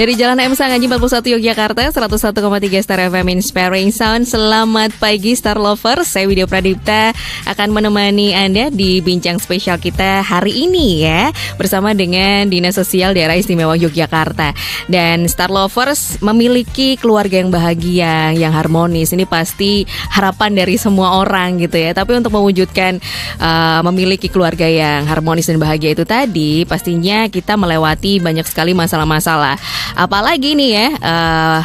Dari Jalan M Sangaji 41 Yogyakarta, 101,3 Star FM Inspiring Sound. Selamat pagi Star Lovers. Saya Widya Pradipta akan menemani Anda di bincang spesial kita hari ini ya, bersama dengan Dinas Sosial Daerah Istimewa Yogyakarta. Dan Star Lovers memiliki keluarga yang bahagia, yang harmonis. Ini pasti harapan dari semua orang gitu ya. Tapi untuk mewujudkan memiliki keluarga yang harmonis dan bahagia itu tadi, pastinya kita melewati banyak sekali masalah-masalah. Apalagi nih ya,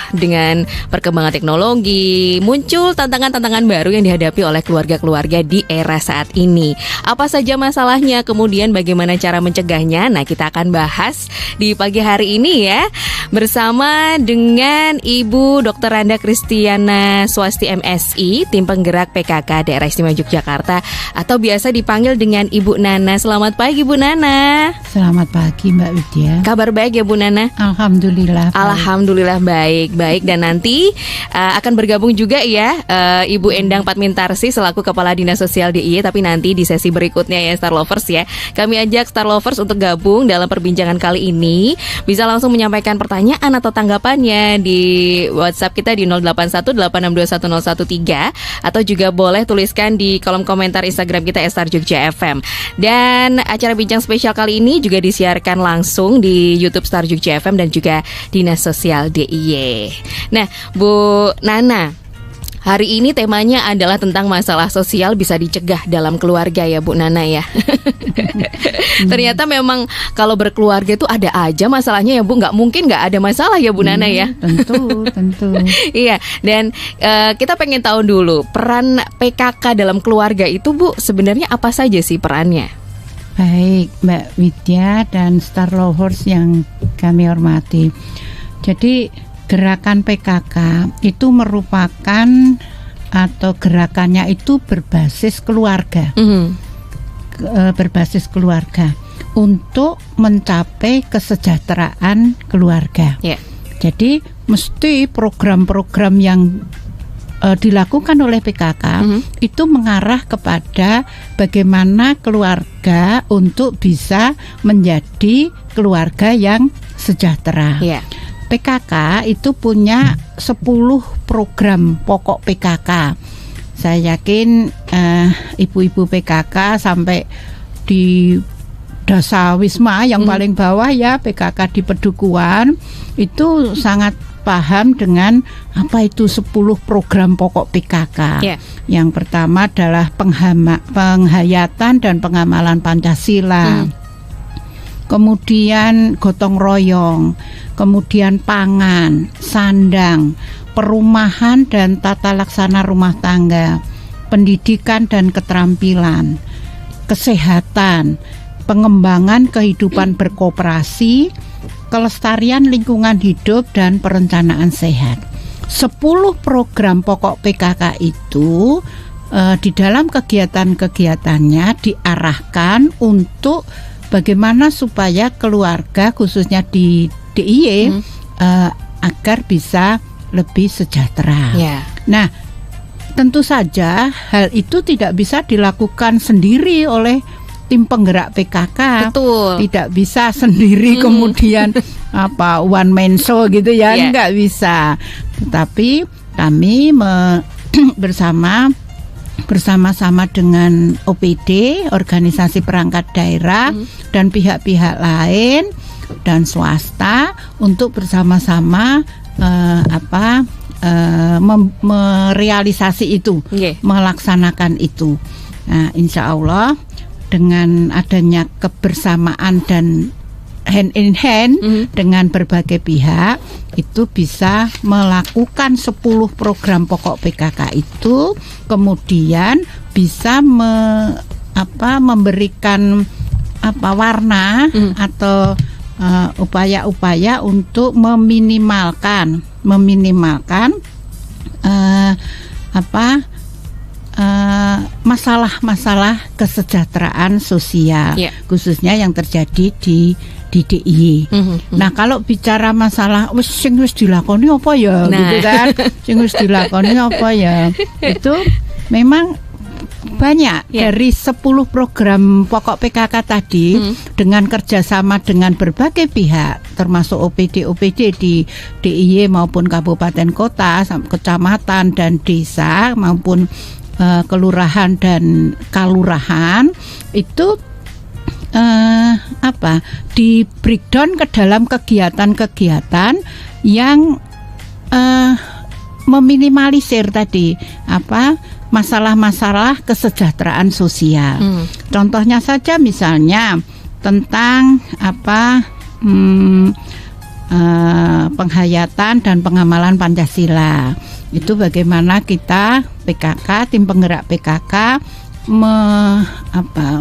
dengan perkembangan teknologi, muncul tantangan-tantangan baru yang dihadapi oleh keluarga-keluarga di era saat ini. Apa saja masalahnya, kemudian bagaimana cara mencegahnya? Nah, kita akan bahas di pagi hari ini ya, bersama dengan Ibu Dr. Randa Kristiana Swasti MSI, Tim Penggerak PKK Daerah Istimewa Yogyakarta, atau biasa dipanggil dengan Ibu Nana. Selamat pagi Bu Nana. Selamat pagi Mbak Widya. Kabar baik ya Bu Nana? Alhamdulillah baik. Dan nanti akan bergabung juga ya Ibu Endang Patmintarsi selaku Kepala Dinas Sosial DIY. Tapi nanti di sesi berikutnya ya Star Lovers ya, kami ajak Star Lovers untuk gabung dalam perbincangan kali ini. Bisa langsung menyampaikan pertanyaan atau tanggapannya di WhatsApp kita di 0818621013, atau juga boleh tuliskan di kolom komentar Instagram kita Star Jogja FM. Dan acara bincang spesial kali ini juga disiarkan langsung di YouTube Star Jogja FM dan juga Dinas Sosial DIY. Nah, Bu Nana, hari ini temanya adalah tentang masalah sosial bisa dicegah dalam keluarga ya Bu Nana ya. Ternyata memang kalau berkeluarga itu ada aja masalahnya ya Bu. Nggak mungkin nggak ada masalah ya Bu Nana ya. Tentu. Iya, dan kita pengen tahu dulu peran PKK dalam keluarga itu Bu, sebenarnya apa saja sih perannya? Baik Mbak Widya dan Star Lovers yang kami hormati. Jadi gerakan PKK itu merupakan, atau gerakannya itu berbasis keluarga, berbasis keluarga untuk mencapai kesejahteraan keluarga. Jadi mesti program-program yang dilakukan oleh PKK itu mengarah kepada bagaimana keluarga untuk bisa menjadi keluarga yang sejahtera. PKK itu punya 10 program pokok PKK. Saya yakin ibu-ibu PKK sampai di Dasawisma yang paling bawah ya, PKK di Pedukuhan, itu sangat paham dengan apa itu 10 program pokok PKK. Yang pertama adalah penghayatan dan pengamalan Pancasila. Kemudian gotong royong, kemudian pangan, sandang, perumahan dan tata laksana rumah tangga, pendidikan dan keterampilan, kesehatan, pengembangan kehidupan berkoperasi, kelestarian lingkungan hidup dan perencanaan sehat. 10 program pokok PKK itu di dalam kegiatan-kegiatannya diarahkan untuk bagaimana supaya keluarga khususnya di DIY agar bisa lebih sejahtera. Nah, tentu saja hal itu tidak bisa dilakukan sendiri oleh tim penggerak PKK. Betul. Tidak bisa sendiri kemudian one man show gitu ya, enggak bisa. Tetapi kami bersama-sama dengan OPD, organisasi perangkat daerah dan pihak-pihak lain dan swasta untuk bersama-sama merealisasi itu, melaksanakan itu. Nah, insya Allah dengan adanya kebersamaan dan hand in hand dengan berbagai pihak, itu bisa melakukan 10 program pokok PKK itu, kemudian bisa memberikan warna atau upaya-upaya untuk meminimalkan masalah-masalah kesejahteraan sosial, khususnya yang terjadi di DIY. Nah, kalau bicara masalah wis dilakoni apa ya, gitu kan? Sing wis dilakoni apa ya? Itu memang banyak dari 10 program pokok PKK tadi dengan kerjasama dengan berbagai pihak termasuk OPD di DIY maupun kabupaten kota, kecamatan dan desa maupun kelurahan dan kalurahan itu di breakdown ke dalam kegiatan-kegiatan yang meminimalisir tadi masalah-masalah kesejahteraan sosial. Contohnya saja misalnya tentang penghayatan dan pengamalan Pancasila. Itu bagaimana kita PKK, tim penggerak PKK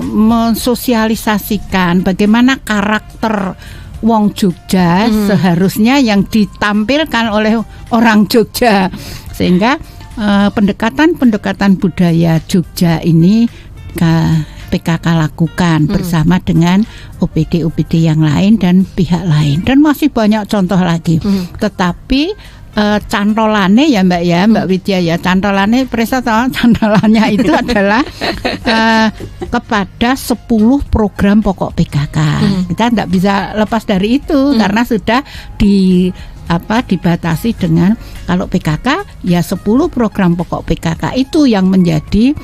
mensosialisasikan bagaimana karakter wong Jogja seharusnya yang ditampilkan oleh orang Jogja, sehingga pendekatan budaya Jogja ini PKK lakukan bersama dengan OPD yang lain dan pihak lain, dan masih banyak contoh lagi. Tetapi cantolane ya Mbak Widya ya, cantolannya itu adalah kepada 10 program pokok PKK. Kita tidak bisa lepas dari itu karena sudah dibatasi dengan kalau PKK ya 10 program pokok PKK itu yang menjadi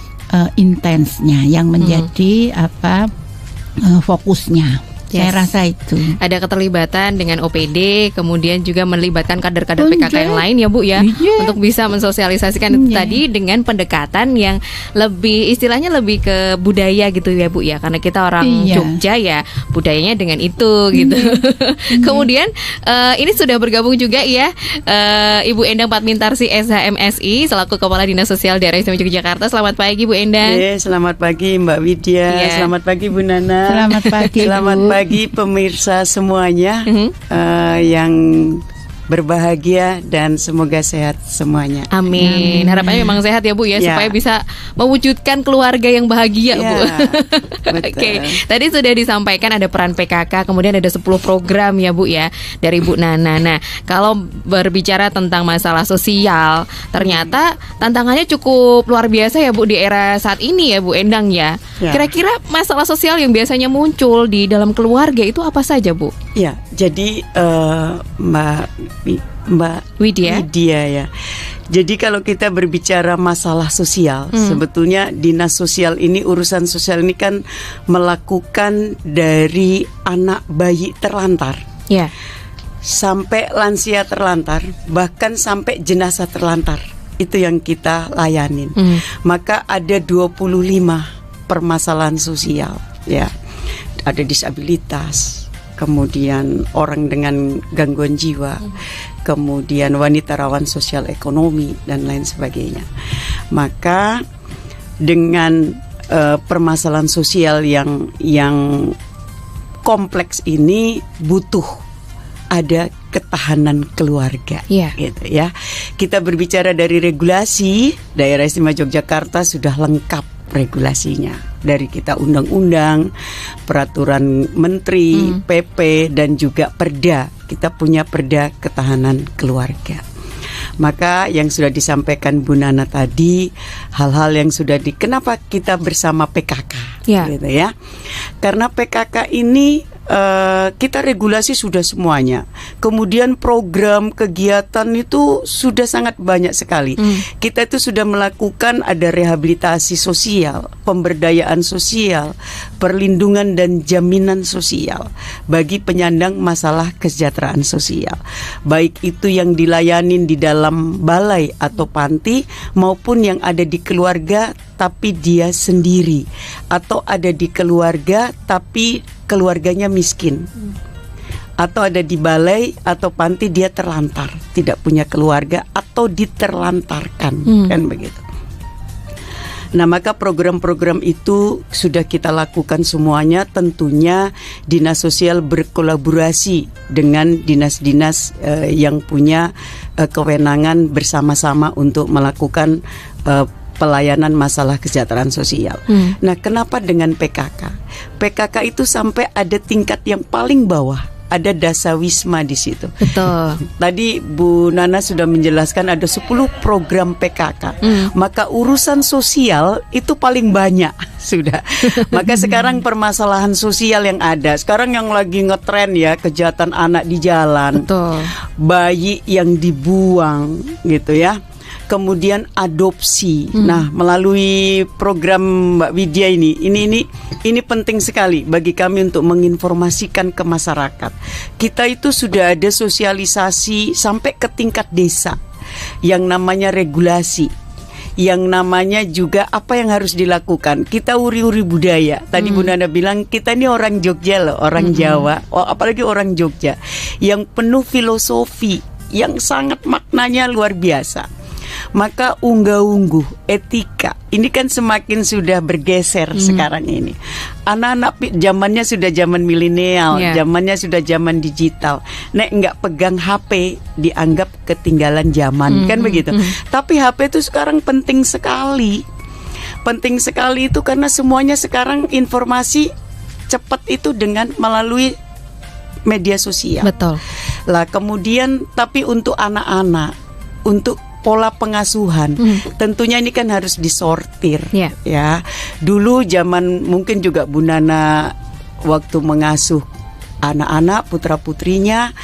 intensnya, yang menjadi fokusnya. Saya rasa itu. Ada keterlibatan dengan OPD, kemudian juga melibatkan kader-kader PKK yang lain ya Bu ya, untuk bisa mensosialisasikan itu tadi dengan pendekatan yang lebih, istilahnya lebih ke budaya gitu ya Bu ya, karena kita orang Jogja ya, budayanya dengan itu gitu. Kemudian ini sudah bergabung juga ya Ibu Endang Patmintarsi SHMSI selaku Kepala Dinas Sosial Daerah Istimewa Yogyakarta. Selamat pagi Bu Endang. Selamat pagi Mbak Widya. Selamat pagi Bu Nana. Selamat pagi. Selamat pagi pemirsa semuanya yang berbahagia dan semoga sehat semuanya. Amin. Harapannya memang sehat ya Bu ya, supaya bisa mewujudkan keluarga yang bahagia Bu. Oke. Tadi sudah disampaikan ada peran PKK, kemudian ada 10 program ya Bu ya dari Bu Nana. Nah, kalau berbicara tentang masalah sosial, ternyata tantangannya cukup luar biasa ya Bu di era saat ini ya Bu Endang ya. Kira-kira masalah sosial yang biasanya muncul di dalam keluarga itu apa saja Bu? Ya, jadi Mbak Widya ya. Jadi kalau kita berbicara masalah sosial, sebetulnya dinas sosial ini, urusan sosial ini kan melakukan dari anak bayi terlantar, sampai lansia terlantar, bahkan sampai jenazah terlantar. Itu yang kita layanin. Maka ada 25 permasalahan sosial, ya. Ada disabilitas, kemudian orang dengan gangguan jiwa, kemudian wanita rawan sosial ekonomi dan lain sebagainya. Maka dengan permasalahan sosial yang kompleks ini butuh ada ketahanan keluarga, gitu ya. Kita berbicara dari regulasi, Daerah Istimewa Yogyakarta sudah lengkap regulasinya, dari kita undang-undang, peraturan menteri, PP dan juga perda. Kita punya perda ketahanan keluarga. Maka yang sudah disampaikan Bu Nana tadi, hal-hal yang sudah kenapa kita bersama PKK, gitu ya. Karena PKK ini kita regulasi sudah semuanya. Kemudian program kegiatan itu sudah sangat banyak sekali. Kita itu sudah melakukan ada rehabilitasi sosial, pemberdayaan sosial, perlindungan dan jaminan sosial bagi penyandang masalah kesejahteraan sosial. Baik itu yang dilayanin di dalam balai atau panti maupun yang ada di keluarga tapi dia sendiri, atau ada di keluarga tapi keluarganya miskin, atau ada di balai atau panti dia terlantar, tidak punya keluarga atau diterlantarkan, kan begitu. Nah, maka program-program itu sudah kita lakukan semuanya. Tentunya dinas sosial berkolaborasi dengan dinas-dinas yang punya kewenangan bersama-sama untuk melakukan pelayanan masalah kesejahteraan sosial. Nah, kenapa dengan PKK? PKK itu sampai ada tingkat yang paling bawah ada dasawisma di situ. Betul. Tadi Bu Nana sudah menjelaskan ada 10 program PKK. Maka urusan sosial itu paling banyak sudah. Maka sekarang permasalahan sosial yang ada, sekarang yang lagi ngetren ya, kejahatan anak di jalan. Betul. Bayi yang dibuang gitu ya. Kemudian adopsi. Nah, melalui program Mbak Widya ini penting sekali bagi kami untuk menginformasikan ke masyarakat. Kita itu sudah ada sosialisasi sampai ke tingkat desa yang namanya regulasi, yang namanya juga apa yang harus dilakukan. Kita uri-uri budaya. Tadi Bu Nana bilang kita ini orang Jogja loh, orang Jawa, apalagi orang Jogja yang penuh filosofi, yang sangat maknanya luar biasa. Maka unggah-ungguh etika ini kan semakin sudah bergeser sekarang ini. Anak-anak zamannya sudah zaman milenial, zamannya sudah zaman digital. Nek nggak pegang HP dianggap ketinggalan zaman, kan begitu. Tapi HP itu sekarang penting sekali. Penting sekali itu karena semuanya sekarang informasi cepat itu dengan melalui media sosial. Betul. Lah kemudian tapi untuk anak-anak, untuk pola pengasuhan, tentunya ini kan harus disortir, ya. Dulu zaman mungkin juga Bu Nana waktu mengasuh anak-anak putra putrinya,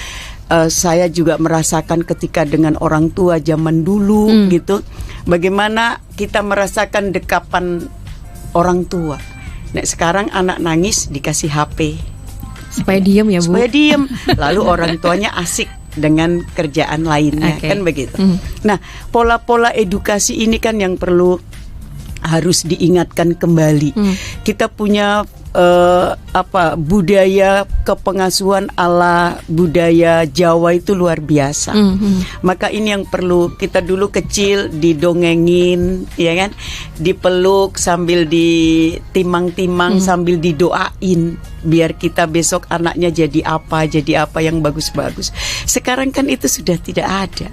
saya juga merasakan ketika dengan orang tua zaman dulu gitu, bagaimana kita merasakan dekapan orang tua. Nah sekarang anak nangis dikasih HP supaya diem ya Bu. Supaya diem, lalu orang tuanya asik dengan kerjaan lainnya, kan begitu. Nah, pola-pola edukasi ini kan yang perlu harus diingatkan kembali. Kita punya budaya kepengasuhan ala budaya Jawa itu luar biasa. Maka ini yang perlu kita dulu kecil didongengin, ya kan, dipeluk sambil ditimang-timang sambil didoain biar kita besok anaknya jadi apa yang bagus-bagus. Sekarang kan itu sudah tidak ada.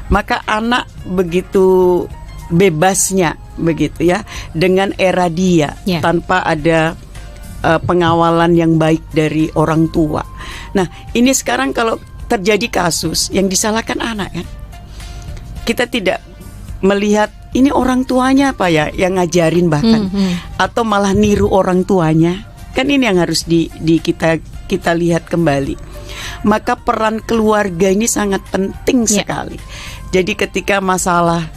Maka anak begitu bebasnya begitu ya dengan era dia tanpa ada pengawalan yang baik dari orang tua. Nah, ini sekarang kalau terjadi kasus yang disalahkan anak kan, kita tidak melihat ini orang tuanya apa ya yang ngajarin bahkan atau malah niru orang tuanya. Kan ini yang harus kita lihat kembali. Maka peran keluarga ini sangat penting sekali. Jadi ketika masalah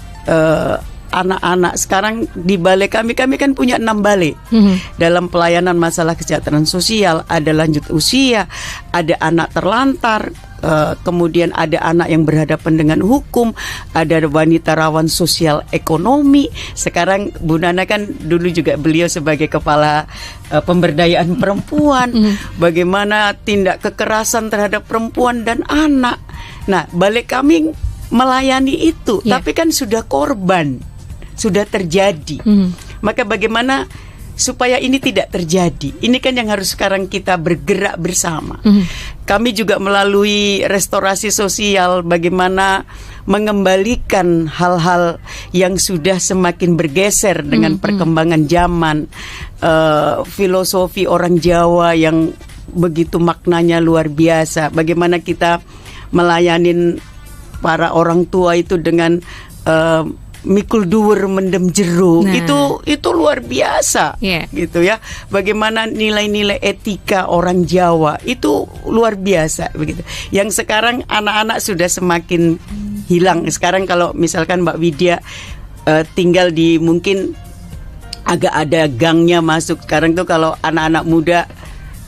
anak-anak sekarang di balai kami kan punya 6 balai dalam pelayanan masalah kesejahteraan sosial. Ada lanjut usia, ada anak terlantar, kemudian ada anak yang berhadapan dengan hukum, ada wanita rawan sosial ekonomi. Sekarang Bu Nana kan dulu juga beliau sebagai kepala pemberdayaan perempuan, bagaimana tindak kekerasan terhadap perempuan dan anak. Nah, balai kami melayani itu, tapi kan sudah korban, sudah terjadi. Maka bagaimana supaya ini tidak terjadi? Ini kan yang harus sekarang kita bergerak bersama. Kami juga melalui restorasi sosial bagaimana mengembalikan hal-hal yang sudah semakin bergeser dengan perkembangan zaman, filosofi orang Jawa yang begitu maknanya luar biasa. Bagaimana kita melayanin para orang tua itu dengan mikul dhuwur mendem jero. Itu luar biasa, gitu ya. Bagaimana nilai-nilai etika orang Jawa itu luar biasa begitu. Yang sekarang anak-anak sudah semakin hilang. Sekarang kalau misalkan Mbak Widya tinggal di mungkin agak ada gangnya masuk. Sekarang tuh kalau anak-anak muda,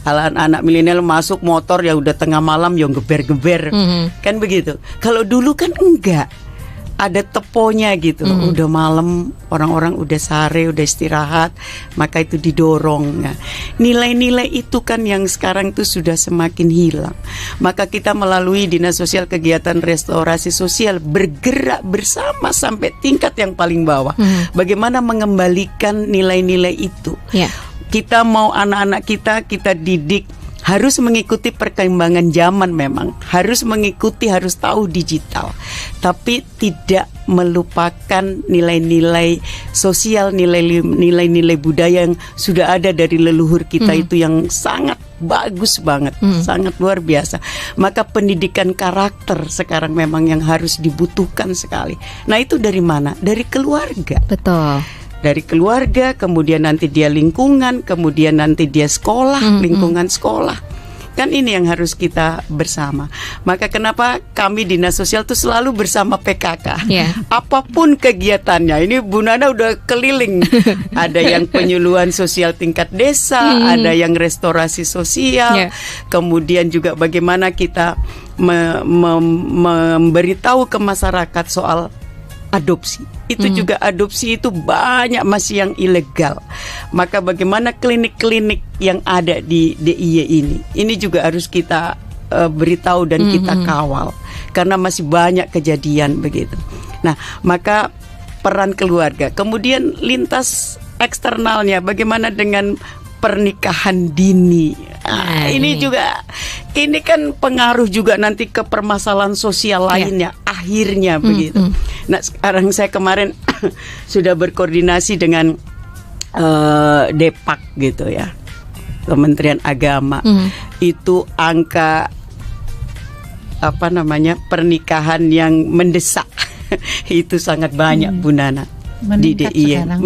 anak-anak milenial masuk motor ya udah tengah malam ya geber-geber, kan begitu. Kalau dulu kan enggak, ada teponya gitu. Udah malam, orang-orang udah sare, udah istirahat, maka itu didorong. Nah, nilai-nilai itu kan yang sekarang tuh sudah semakin hilang. Maka kita melalui Dinas Sosial Kegiatan Restorasi Sosial bergerak bersama sampai tingkat yang paling bawah. Bagaimana mengembalikan nilai-nilai itu? Kita mau anak-anak kita didik harus mengikuti perkembangan zaman, memang harus mengikuti, harus tahu digital, tapi tidak melupakan nilai-nilai sosial, nilai-nilai budaya yang sudah ada dari leluhur kita itu yang sangat bagus banget, sangat luar biasa. Maka pendidikan karakter sekarang memang yang harus dibutuhkan sekali. Nah itu dari mana? Dari keluarga. Betul. Dari keluarga, kemudian nanti dia lingkungan, kemudian nanti dia sekolah, lingkungan sekolah. Kan ini yang harus kita bersama. Maka kenapa kami Dinas Sosial tuh selalu bersama PKK. Yeah. Apapun kegiatannya. Ini Bu Nana udah keliling. Ada yang penyuluhan sosial tingkat desa, ada yang restorasi sosial. Kemudian juga bagaimana kita memberitahu ke masyarakat soal adopsi. Itu juga adopsi itu banyak masih yang ilegal. Maka bagaimana klinik-klinik yang ada di DIY ini juga harus kita beritahu dan kita kawal. Karena masih banyak kejadian begitu. Nah, maka peran keluarga. Kemudian lintas eksternalnya, bagaimana dengan pernikahan dini. Ini juga, ini kan pengaruh juga nanti ke permasalahan sosial lainnya, akhirnya begitu. Nah sekarang saya kemarin sudah berkoordinasi dengan Depak gitu ya, Kementerian Agama. Itu angka pernikahan yang mendesak itu sangat banyak Bu Nana. Meningkat di DIY sekarang.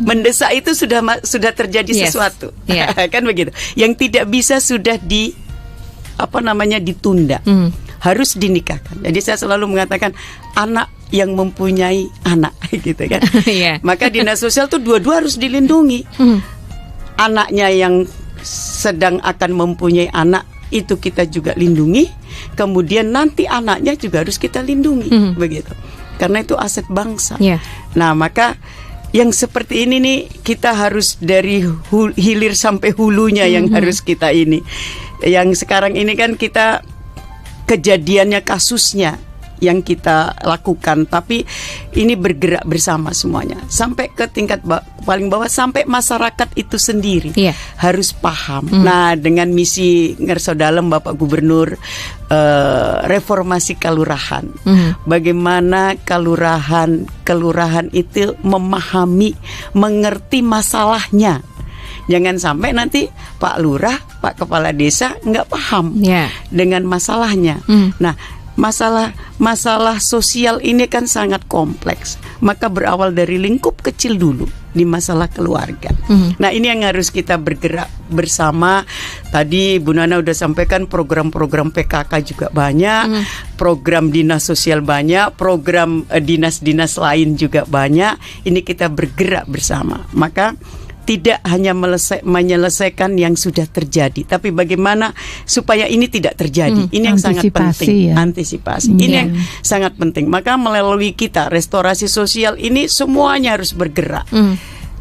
mendesak itu sudah terjadi sesuatu. Kan begitu. Yang tidak bisa sudah ditunda. Harus dinikahkan. Jadi saya selalu mengatakan anak yang mempunyai anak gitu kan. Maka Dinas Sosial tuh dua-dua harus dilindungi. Anaknya yang sedang akan mempunyai anak itu kita juga lindungi. Kemudian nanti anaknya juga harus kita lindungi begitu. Karena itu aset bangsa. Nah maka yang seperti ini nih kita harus dari hilir sampai hulunya yang harus kita ini. Yang sekarang ini kan kita kejadiannya, kasusnya yang kita lakukan, tapi ini bergerak bersama semuanya sampai ke tingkat paling bawah, sampai masyarakat itu sendiri harus paham. Nah dengan misi Ngerso Dalem Bapak Gubernur, reformasi kelurahan, bagaimana kelurahan itu memahami, mengerti masalahnya. Jangan sampai nanti Pak Lurah, Pak Kepala Desa nggak paham dengan masalahnya. Nah masalah sosial ini kan sangat kompleks. Maka berawal dari lingkup kecil dulu di masalah keluarga. Nah ini yang harus kita bergerak bersama. Tadi Bu Nana udah sampaikan program-program PKK juga banyak, program dinas sosial banyak, program dinas-dinas lain juga banyak. Ini kita bergerak bersama. Maka tidak hanya menyelesaikan yang sudah terjadi, tapi bagaimana supaya ini tidak terjadi. Ini yang sangat penting. Antisipasi. Ini yang sangat penting. Maka melalui kita restorasi sosial ini semuanya harus bergerak.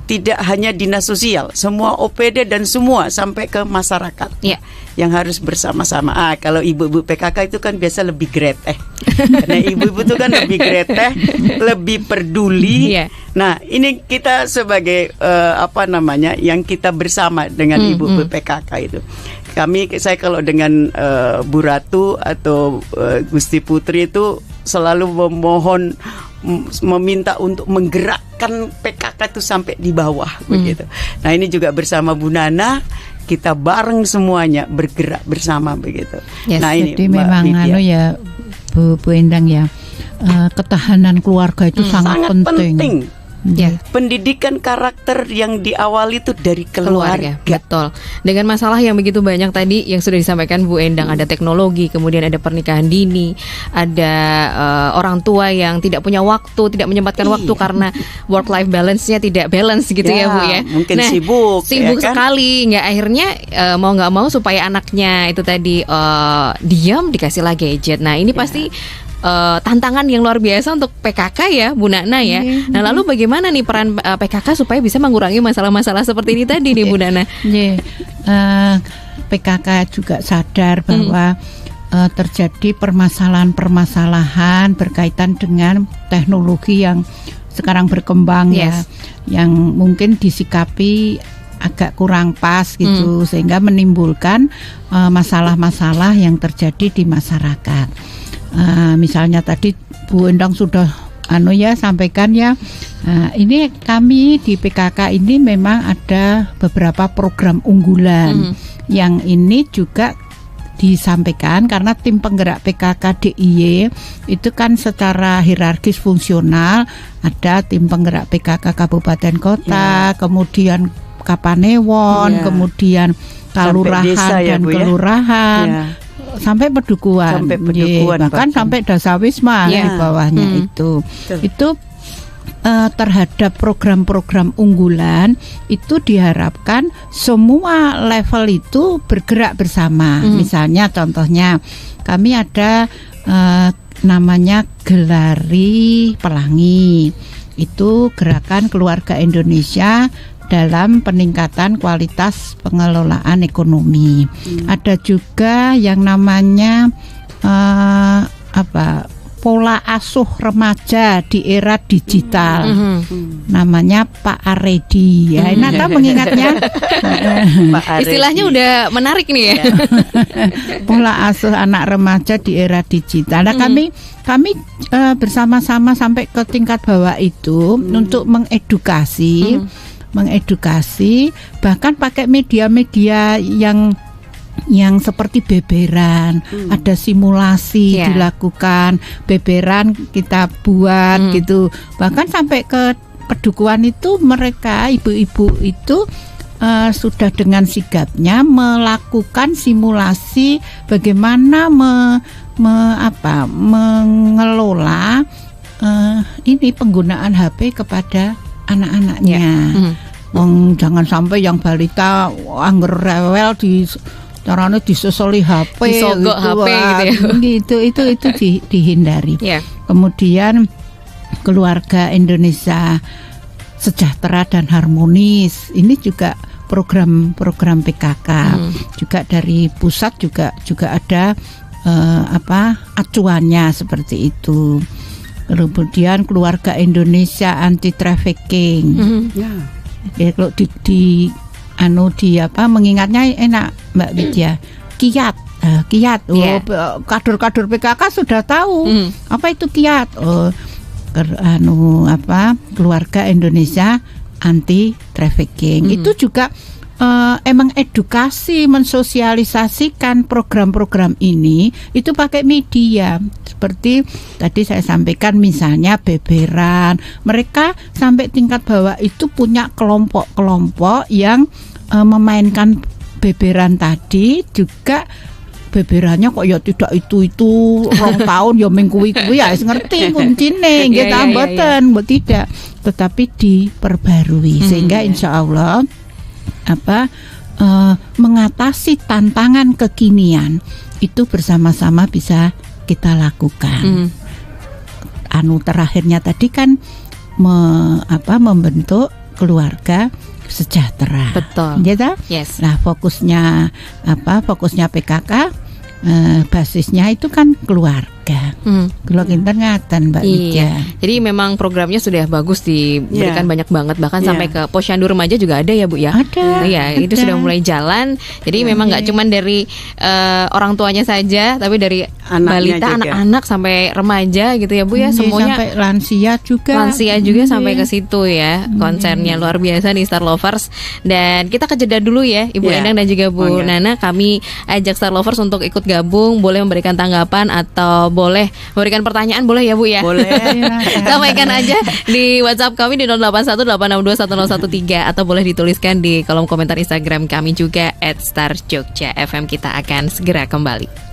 Tidak hanya dinas sosial, semua OPD dan semua sampai ke masyarakat yang harus bersama-sama. Kalau ibu-ibu PKK itu kan biasa lebih greteh. Karena ibu-ibu itu kan lebih greteh, lebih peduli. Nah, ini kita sebagai yang kita bersama dengan ibu-ibu PKK itu. Saya kalau dengan Bu Ratu atau Gusti Putri itu selalu meminta untuk menggerakkan PKK itu sampai di bawah begitu. Nah ini juga bersama Bu Nana kita bareng semuanya bergerak bersama begitu. Nah ini jadi memang Bu Endang ya, ketahanan keluarga itu sangat penting. Pendidikan karakter yang diawali itu dari keluarga. Betul. Dengan masalah yang begitu banyak tadi yang sudah disampaikan Bu Endang, ada teknologi, kemudian ada pernikahan dini, ada orang tua yang tidak punya waktu, tidak menyempatkan waktu karena work life balance-nya tidak balance gitu ya Bu ya. Mungkin sibuk sekali, nggak akhirnya mau nggak mau supaya anaknya itu tadi diam dikasihlah gadget. Nah ini pasti tantangan yang luar biasa untuk PKK ya Bu Nana ya. Nah lalu bagaimana nih peran PKK supaya bisa mengurangi masalah-masalah seperti ini tadi nih Bu Nana? PKK juga sadar bahwa terjadi permasalahan-permasalahan berkaitan dengan teknologi yang sekarang berkembang yang mungkin disikapi agak kurang pas gitu, sehingga menimbulkan masalah-masalah yang terjadi di masyarakat. Misalnya tadi Bu Endang sudah sampaikan ya, Nah, ini kami di PKK ini memang ada beberapa program unggulan yang ini juga disampaikan karena tim penggerak PKK DIY itu kan secara hierarkis fungsional, ada tim penggerak PKK kabupaten kota, kemudian Kapanewon, kemudian kalurahan desa, dan kelurahan, sampai pedukuhan, bahkan sampai dasawisma di bawahnya itu. Itu terhadap program-program unggulan itu diharapkan semua level itu bergerak bersama. Misalnya contohnya kami ada namanya Gelari Pelangi. Itu gerakan keluarga Indonesia dalam peningkatan kualitas pengelolaan ekonomi. Ada juga yang namanya pola asuh remaja di era digital, namanya Pak Aredi. Ya, Nata mengingatnya. Istilahnya udah menarik nih ya. Pola asuh anak remaja di era digital. Nah, kami bersama-sama sampai ke tingkat bawah itu untuk mengedukasi, bahkan pakai media-media yang seperti beberan, ada simulasi dilakukan, beberan kita buat gitu. Bahkan sampai ke pedukuhan itu mereka ibu-ibu itu sudah dengan sigapnya melakukan simulasi bagaimana mengelola ini penggunaan HP kepada anak-anaknya. Jangan sampai yang balita angger rewel caranya disesoli HP, disogok HP gitu itu dihindari. Kemudian keluarga Indonesia sejahtera dan harmonis, ini juga program PKK. Juga dari pusat juga ada acuannya seperti itu. Kemudian keluarga Indonesia anti trafficking. Kalau mengingatnya enak Mbak Widya, kiat. Kader-kader PKK sudah tahu apa itu kiat. Keluarga Indonesia anti trafficking. Itu juga emang edukasi, mensosialisasikan program-program ini itu pakai media. Seperti tadi saya sampaikan, misalnya beberan, mereka sampai tingkat bawah itu punya kelompok-kelompok yang memainkan beberan tadi. Juga beberannya kok ya tidak itu rong tahun ya minggu ya ngerti kuncine nggih ta mboten, tidak, tetapi diperbarui sehingga insya Allah mengatasi tantangan kekinian itu bersama-sama bisa kita lakukan. Terakhirnya tadi kan membentuk keluarga sejahtera. Betul. Gitu? Yes. Nah, fokusnya PKK, basisnya itu kan keluarga. Kalau kita ngaten Mbak Widya. Jadi memang programnya sudah bagus, diberikan banyak banget, bahkan sampai ke posyandu remaja juga ada ya Bu ya. Ada. Itu sudah mulai jalan. Jadi memang nggak cuma dari orang tuanya saja, tapi dari balita, anak-anak sampai remaja gitu ya Bu ya. Semuanya sampai lansia juga sampai ke situ ya. Konsernya luar biasa nih Star Lovers. Dan kita ke jeda dulu ya Ibu Endang dan juga Bu Nana. Kami ajak Star Lovers untuk ikut gabung, boleh memberikan tanggapan atau boleh memberikan pertanyaan, boleh ya Bu ya? Boleh. Sampaikan aja di WhatsApp kami di 0818621013 atau boleh dituliskan di kolom komentar Instagram kami juga @starjogjafm. Kita akan segera kembali.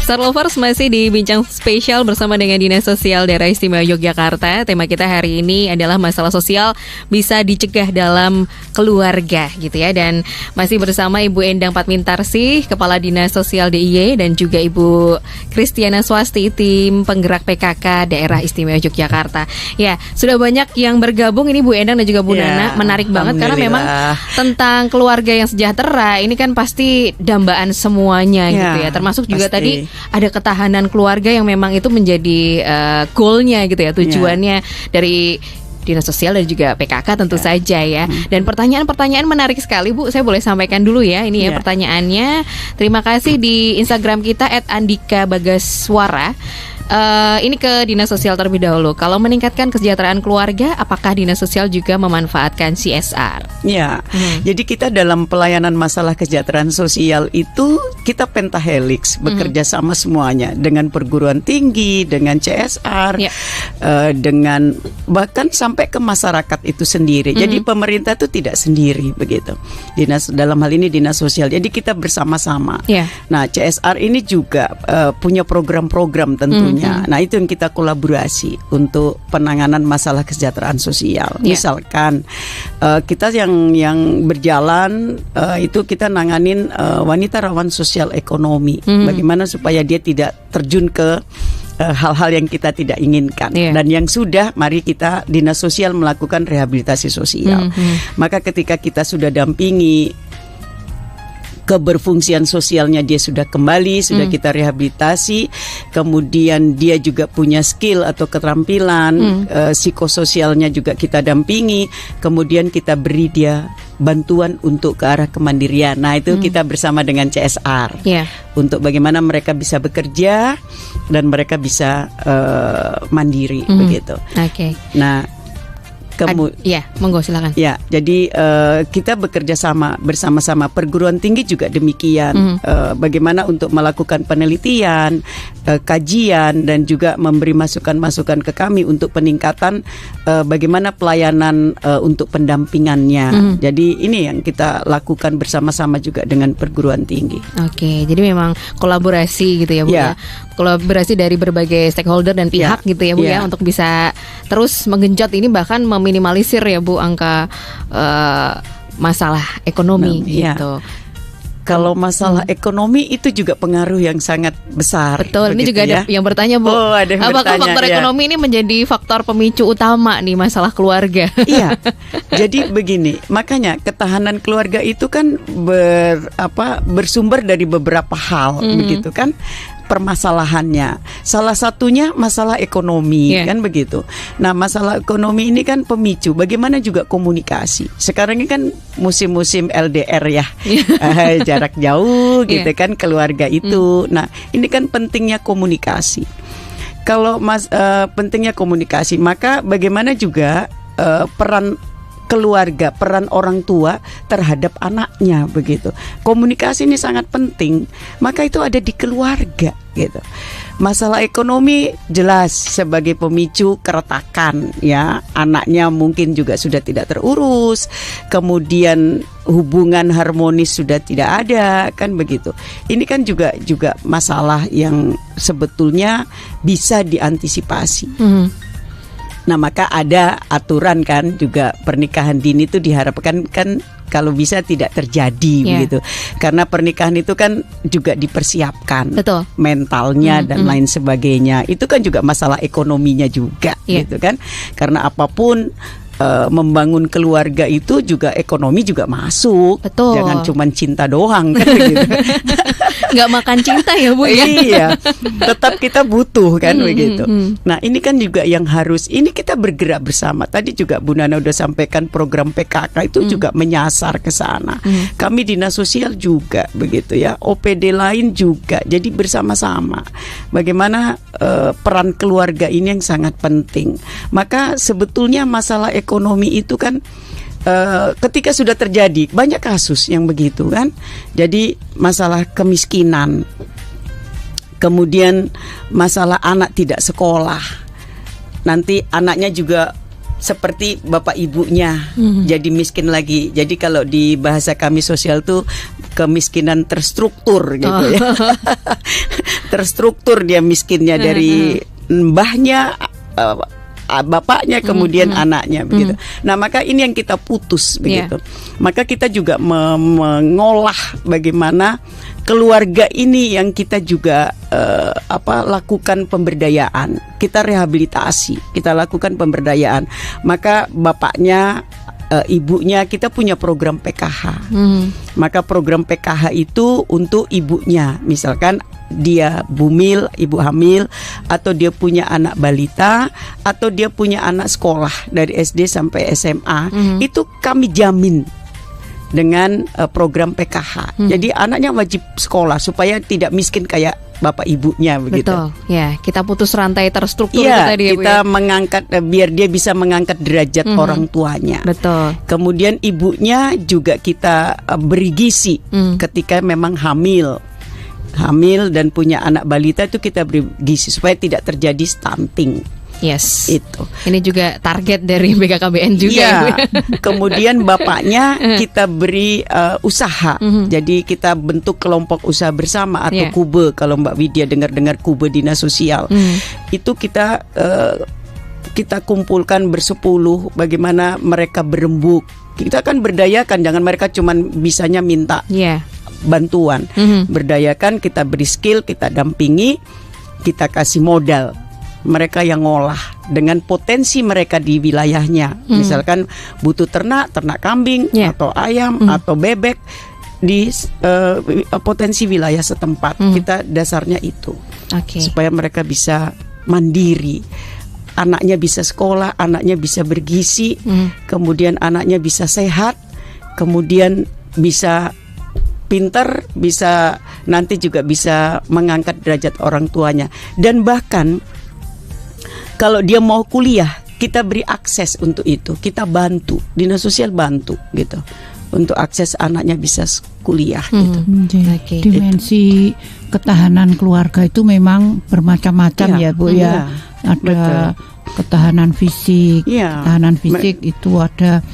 Star Lovers masih di bincang spesial bersama dengan Dinas Sosial Daerah Istimewa Yogyakarta. Tema kita hari ini adalah masalah sosial bisa dicegah dalam keluarga gitu ya. Dan masih bersama Ibu Endang Patmintarsih, Kepala Dinas Sosial DIY, dan juga Ibu Kristiana Swasti, tim penggerak PKK Daerah Istimewa Yogyakarta. Ya, sudah banyak yang bergabung ini Bu Endang dan juga Bu Nana. Menarik banget karena memang tentang keluarga yang sejahtera ini kan pasti dambaan semuanya gitu ya. Termasuk juga tadi ada ketahanan keluarga yang memang itu menjadi goalnya gitu ya, tujuannya dari Dinas Sosial dan juga PKK tentu saja ya. Dan pertanyaan-pertanyaan menarik sekali Bu, saya boleh sampaikan dulu ya. Ini ya pertanyaannya. Terima kasih di Instagram kita @andika_bagaswara. Ini ke Dinas Sosial terlebih dahulu. Kalau meningkatkan kesejahteraan keluarga, apakah Dinas Sosial juga memanfaatkan CSR? Ya, jadi kita dalam pelayanan masalah kesejahteraan sosial itu kita pentahelix, bekerja sama semuanya dengan perguruan tinggi, dengan CSR, dengan bahkan sampai ke masyarakat itu sendiri. Jadi pemerintah itu tidak sendiri begitu. Dalam hal ini Dinas Sosial. Jadi kita bersama-sama. Nah, CSR ini juga punya program-program tentunya. Nah, itu yang kita kolaborasi untuk penanganan masalah kesejahteraan sosial. Misalkan kita yang berjalan itu kita nanganin wanita rawan sosial ekonomi. Bagaimana supaya dia tidak terjun ke hal-hal yang kita tidak inginkan. Dan yang sudah, mari kita Dinas Sosial melakukan rehabilitasi sosial. Maka ketika kita sudah dampingi keberfungsian sosialnya, dia sudah kembali, sudah kita rehabilitasi, kemudian dia juga punya skill atau keterampilan, psikososialnya juga kita dampingi, kemudian kita beri dia bantuan untuk ke arah kemandirian. Nah, itu kita bersama dengan CSR untuk bagaimana mereka bisa bekerja dan mereka bisa mandiri begitu. Nah, monggo silakan. Ya, jadi kita bekerja sama bersama-sama, perguruan tinggi juga demikian. Bagaimana untuk melakukan penelitian, kajian dan juga memberi masukan-masukan ke kami untuk peningkatan bagaimana pelayanan untuk pendampingannya. Jadi ini yang kita lakukan bersama-sama juga dengan perguruan tinggi. Jadi memang kolaborasi gitu ya Bu ya. Kolaborasi dari berbagai stakeholder dan pihak gitu ya Bu ya, untuk bisa terus menggenjot ini, bahkan meminimalisir ya Bu angka masalah ekonomi gitu. Kalau masalah ekonomi itu juga pengaruh yang sangat besar. Betul, ini juga ada yang bertanya Bu, apakah faktor ekonomi ini menjadi faktor pemicu utama nih masalah keluarga? Iya, jadi begini, makanya ketahanan keluarga itu kan bersumber dari beberapa hal, begitu kan? Permasalahannya. Salah satunya masalah ekonomi, kan begitu. Nah, masalah ekonomi ini kan pemicu. Bagaimana juga komunikasi. Sekarang ini kan musim-musim LDR ya, jarak jauh gitu kan, keluarga itu. Nah, ini kan pentingnya komunikasi. Kalau pentingnya komunikasi, maka bagaimana juga peran keluarga, peran orang tua terhadap anaknya begitu. Komunikasi ini sangat penting. Maka itu ada di keluarga gitu. Masalah ekonomi jelas sebagai pemicu keretakan ya. Anaknya mungkin juga sudah tidak terurus. Kemudian hubungan harmonis sudah tidak ada, kan begitu. Ini kan juga masalah yang sebetulnya bisa diantisipasi. Nah, maka ada aturan kan juga pernikahan dini itu diharapkan kan kalau bisa tidak terjadi begitu. Karena pernikahan itu kan juga dipersiapkan mentalnya dan lain sebagainya. Itu kan juga masalah ekonominya juga gitu kan. Karena apapun membangun keluarga itu juga ekonomi juga masuk. Jangan cuma cinta doang kan begitu. Nggak makan cinta ya Bu ya. Iya, tetap kita butuh kan begitu. Nah, ini kan juga yang harus, ini kita bergerak bersama. Tadi juga Bu Nana udah sampaikan program PKK itu juga menyasar ke sana. Kami Dinas Sosial juga begitu ya, OPD lain juga. Jadi bersama-sama bagaimana peran keluarga ini yang sangat penting. Maka sebetulnya masalah ekonomi itu kan ketika sudah terjadi banyak kasus yang begitu kan. Jadi masalah kemiskinan, kemudian masalah anak tidak sekolah, nanti anaknya juga seperti bapak ibunya jadi miskin lagi. Jadi kalau di bahasa kami sosial tuh kemiskinan terstruktur gitu ya. Terstruktur dia miskinnya dari mbahnya, bapaknya, kemudian anaknya begitu. Nah, maka ini yang kita putus begitu. Maka kita juga mengolah bagaimana keluarga ini yang kita juga lakukan pemberdayaan. Kita rehabilitasi, kita lakukan pemberdayaan. Maka bapaknya, ibunya, kita punya program PKH. Maka program PKH itu untuk ibunya, misalkan dia bumil, ibu hamil, atau dia punya anak balita, atau dia punya anak sekolah dari SD sampai SMA, itu kami jamin dengan program PKH. Jadi anaknya wajib sekolah supaya tidak miskin kayak bapak ibunya begitu. Betul. Ya, kita putus rantai terstruktur itu Iya, tadi ya, Bu, kita ya. mengangkat biar dia bisa mengangkat derajat orang tuanya. Betul. Kemudian ibunya juga kita beri gizi ketika memang hamil dan punya anak balita, itu kita beri gizi supaya tidak terjadi stunting. Yes. Itu. Ini juga target dari BKKBN juga. Iya. Ya, Bu. Kemudian bapaknya kita beri usaha. Jadi kita bentuk kelompok usaha bersama atau Iya. kube. Kalau Mbak Widya dengar kube dinas sosial, itu kita kumpulkan bersepuluh. Bagaimana mereka berembuk. Kita kan berdayakan, jangan mereka cuman bisanya minta Iya. bantuan. Berdayakan, kita beri skill, kita dampingi, kita kasih modal. Mereka yang ngolah dengan potensi mereka di wilayahnya. Misalkan butuh ternak kambing, Yeah. atau ayam, atau bebek di potensi wilayah setempat. Kita dasarnya itu, Oke. supaya mereka bisa mandiri. Anaknya bisa sekolah, anaknya bisa bergizi, kemudian anaknya bisa sehat, kemudian bisa pintar, bisa nanti juga bisa mengangkat derajat orang tuanya. Dan bahkan kalau dia mau kuliah, kita beri akses untuk itu. Kita bantu, dinas sosial bantu gitu, untuk akses anaknya bisa kuliah gitu. Oke. Dimensi ketahanan keluarga itu memang bermacam-macam Iya, ya Bu ya. Ada betul. ketahanan fisik, Iya. ketahanan fisik itu ada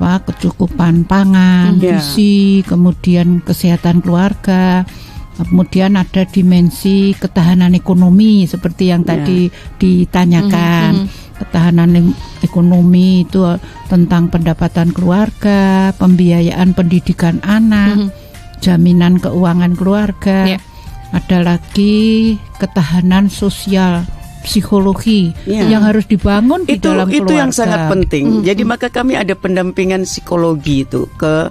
kecukupan pangan, Iya. gizi, kemudian kesehatan keluarga. Kemudian ada dimensi ketahanan ekonomi seperti yang tadi ditanyakan. Ketahanan ekonomi itu tentang pendapatan keluarga, pembiayaan pendidikan anak, jaminan keuangan keluarga. Ya. Ada lagi ketahanan sosial, psikologi Ya. yang harus dibangun di dalam keluarga. Itu yang sangat penting. Jadi maka kami ada pendampingan psikologi itu ke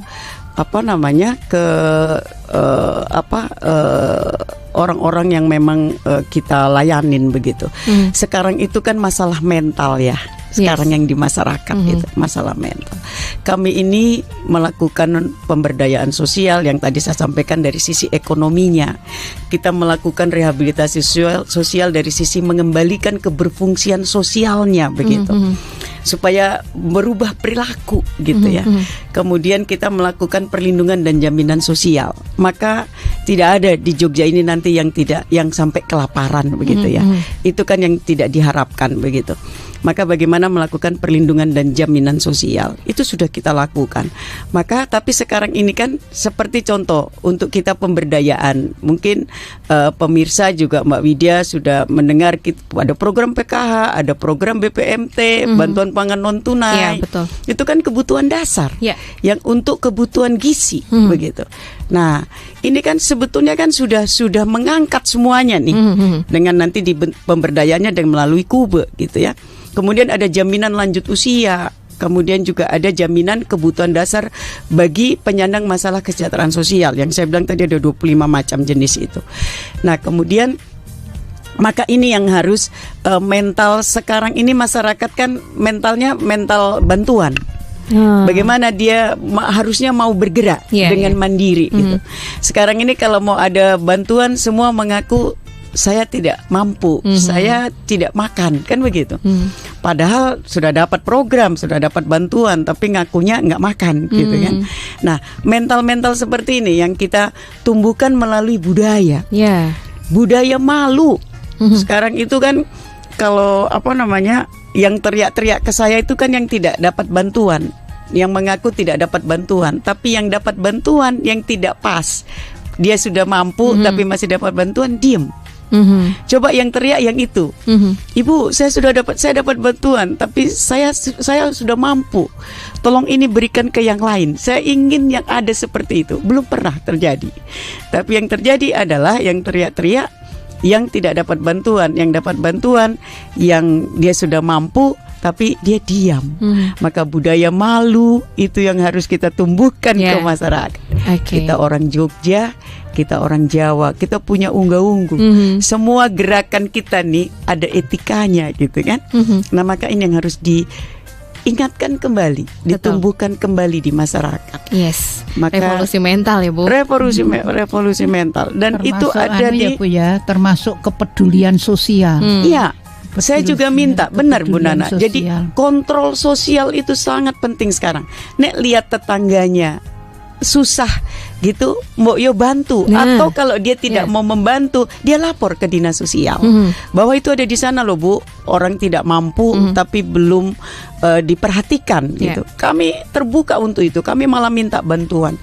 orang-orang yang memang kita layanin begitu. Sekarang itu kan masalah mental ya. Sekarang yang di masyarakat itu masalah mental. Kami ini melakukan pemberdayaan sosial yang tadi saya sampaikan dari sisi ekonominya. Kita melakukan rehabilitasi sosial dari sisi mengembalikan keberfungsian sosialnya begitu. Supaya berubah perilaku gitu ya. Kemudian kita melakukan perlindungan dan jaminan sosial. Maka tidak ada di Jogja ini nanti yang sampai kelaparan begitu ya. Itu kan yang tidak diharapkan begitu. Maka bagaimana melakukan perlindungan dan jaminan sosial itu sudah kita lakukan. Maka tapi sekarang ini kan seperti contoh untuk kita pemberdayaan. Mungkin pemirsa juga Mbak Widya sudah mendengar ada program PKH, ada program BPMT, bantuan pangan non tunai. Iya, betul. Itu kan kebutuhan dasar. Ya. Yang untuk kebutuhan gizi begitu. Nah, ini kan sebetulnya kan sudah mengangkat semuanya nih. Dengan nanti di pemberdayanya dan melalui kube gitu ya. Kemudian ada jaminan lanjut usia. Kemudian juga ada jaminan kebutuhan dasar bagi penyandang masalah kesejahteraan sosial. Yang saya bilang tadi ada 25 macam jenis itu. Nah, kemudian maka ini yang harus mental sekarang ini masyarakat kan mentalnya mental bantuan. Bagaimana dia harusnya mau bergerak dengan mandiri gitu. Sekarang ini kalau mau ada bantuan semua mengaku saya tidak mampu, saya tidak makan, kan begitu. Padahal sudah dapat program, sudah dapat bantuan, tapi ngakunya nggak makan, gitu kan. Nah, mental-mental seperti ini yang kita tumbuhkan melalui budaya, budaya malu. Sekarang itu kan kalau yang teriak-teriak ke saya itu kan yang tidak dapat bantuan, yang mengaku tidak dapat bantuan, tapi yang dapat bantuan yang tidak pas. Dia sudah mampu tapi masih dapat bantuan, diem. Coba yang teriak yang itu, Ibu, saya dapat bantuan, tapi saya sudah mampu. Tolong ini berikan ke yang lain. Saya ingin yang ada seperti itu. Belum pernah terjadi. Tapi yang terjadi adalah yang teriak-teriak, yang tidak dapat bantuan, yang dapat bantuan, yang dia sudah mampu, tapi dia diam. Maka budaya malu itu yang harus kita tumbuhkan ke masyarakat. Kita orang Jogja, kita orang Jawa, kita punya unggu-unggu. Semua gerakan kita nih ada etikanya gitu kan. Nah maka ini yang harus diingatkan kembali, ditumbuhkan kembali di masyarakat. Yes. Maka revolusi mental ya Bu. Revolusi mental. Dan termasuk itu ada di Bu ya, termasuk kepedulian sosial. Iya. Saya juga minta, benar Bu Nana. Sosial. Jadi kontrol sosial itu sangat penting sekarang. Nek lihat tetangganya susah gitu, mbok yo bantu. Atau kalau dia tidak mau membantu, dia lapor ke dinas sosial bahwa itu ada di sana loh Bu, orang tidak mampu tapi belum diperhatikan gitu. Kami terbuka untuk itu. Kami malah minta bantuan.